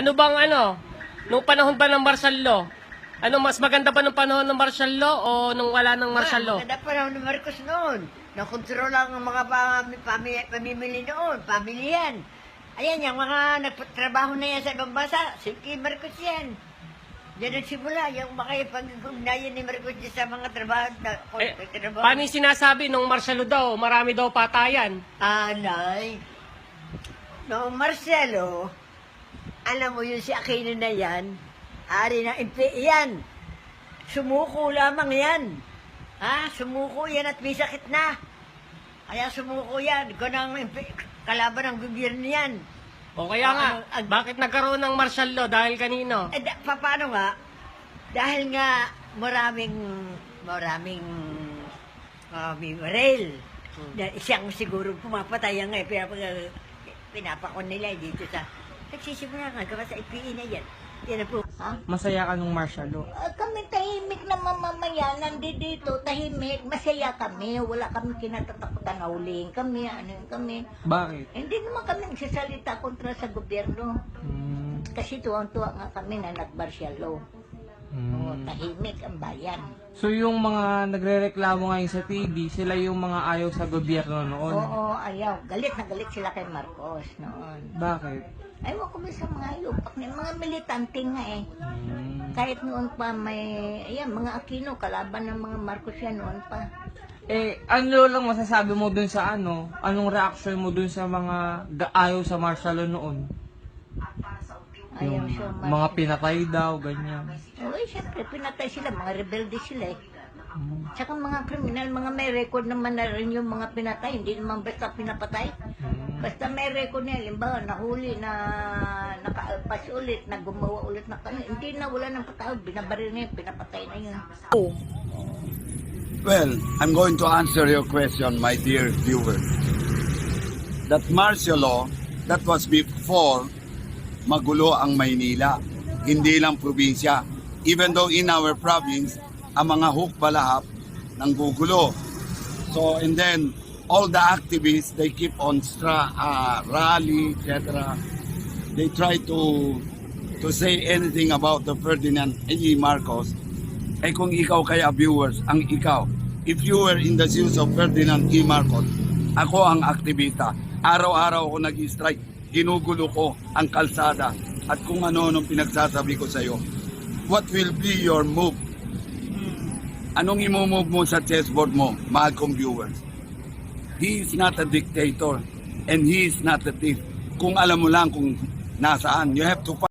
Ano bang nung panahon ba ng martial law? Ano mas maganda pa nung panahon ng martial law o nung wala ng martial law? Maganda pa ng Marcos noon. Nakontrol lang ang mga pamimili noon, pamilyan. Ayan, yung mga nagtrabaho na yan sa ibang bansa, si Marcos yan. Yan ang simula, yung makipag-ugnayan ni Marcos sa mga trabaho. Paano yung sinasabi nung martial law daw, marami daw patayan? Anay, noong Marcelo, alam mo yun si Aquino na yan, ari ng MP yan. Sumuko lamang yan. Sumuko yan at may sakit na. Kaya sumuko yan. Ganang kalaban ng gobyerno yan. O kaya nga, bakit nagkaroon ng martial law? Dahil kanino? Paano nga? Dahil nga maraming rail. Siyang siguro pumapatay yan nga. Pinapakon nila dito sa... Nagsisimula nga, gawa sa IPE na yan. Yan na po. Masaya ka nung martial law? Kami tahimik na mamamayan, nandito, tahimik, masaya kami, wala kami kinatatakutan na huliin kami, kami. Bakit? Hindi naman kami nagsasalita kontra sa gobyerno. Kasi tuwang-tuwa nga kami na nag-martial law. Oo, tahimik ang bayan. So yung mga nagrereklamo ngayon sa TV, sila yung mga ayaw sa gobyerno noon? Oo, ayaw. Galit na galit sila kay Marcos noon. Bakit? Ayaw ko sa mga yupak na mga militante nga eh. Kahit noon pa may, ayan, mga Aquino, kalaban ng mga Marcos yan noon pa. Ano lang masasabi mo dun sa anong reaction mo dun sa mga ayaw sa martial law noon? Ayaw siya Mga pinatay daw, ganyan. Oo, siyempre, pinatay sila, mga rebelde sila eh. Tsaka mga kriminal, mga may record naman na rin yung mga pinatay, hindi naman basta pinapatay. Basta may record na, limbawa, nahuli na nakaalpas ulit, na gumawa ulit na kanya, hindi na wala ng patawad, binabaril na yun, pinapatay na yun. Well, I'm going to answer your question, my dear viewer. That martial law, that was before magulo ang Maynila, hindi lang probinsya. Even though in our province, ang mga hukbalahap ng gugulo. So, and then, all the activists, they keep on rally, etc. They try to say anything about the Ferdinand E. Marcos. Kung ikaw kaya viewers, ang ikaw, if you were in the shoes of Ferdinand E. Marcos, ako ang aktivista. Araw-araw ako nag-strike. Ginugulo ko ang kalsada at kung ano-anong pinagsasabi ko sa iyo. What will be your move? Anong imumove mo sa chessboard mo, mahal kong viewers? He is not a dictator and he is not a thief. Kung alam mo lang kung nasaan, you have to fight.